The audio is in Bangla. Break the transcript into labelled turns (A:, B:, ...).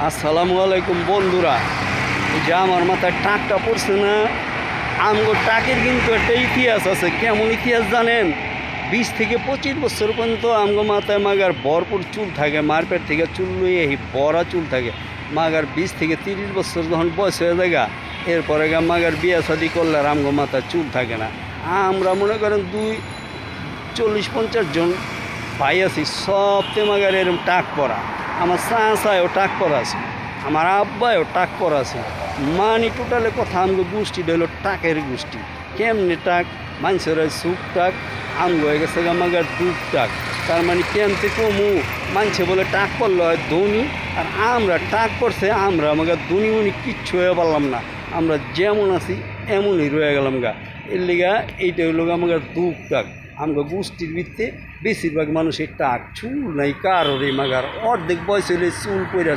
A: আসসালামু আলাইকুম বন্ধুরা, এই যে আমার মাথায় টাকটা পড়ছে না, আমগো টাকের কিন্তু একটা ইতিহাস আছে। কেমন ইতিহাস জানেন? 20 থেকে 25 বছর পর্যন্ত আমগো মাথায় মাগার ভরপুর চুল থাকে, মারপেট থেকে চুল লইয়ে বড়া চুল থাকে। মাগার 20 থেকে 30 বছর যখন বয়স হয়ে যায়, এরপরে মাগার বিয়া শাদি করলে আর আমগো মাথায় চুল থাকে না। আমরা মনে করেন 40-50 জন ভাই আছি, সবতে মাগার এরকম টাক পরা। আমার চাচায়ও টাক পরা আছে, আমার আব্বায়ও টাক পরা আছে। মানে টোটালে কথা আমগো গোষ্ঠীটা হলো টাকের গোষ্ঠী। কেমনি টাক? মানুষের সুখ টাক, আমগো হয়ে গেছে আমাদের দুঃখ টাক। তার মানে কেমতে কমু? মানুষে বলে টাক পড়লে হয় ধনী, আর আমরা টাক পড়ছে আমরা আমাদের ধনী উনি কিচ্ছু হয়ে পারলাম না। আমরা যেমন আছি এমনই রয়ে গেলাম গা। এর লিগা এইটা হলো আমাদের দুঃখ টাক। আমরা গোষ্ঠীর ভিত্তিতে বেশিরভাগ মানুষের টাক, চুল নাই কারোর। এই মাগার অর্ধেক বয়স হলে চুল পড়ে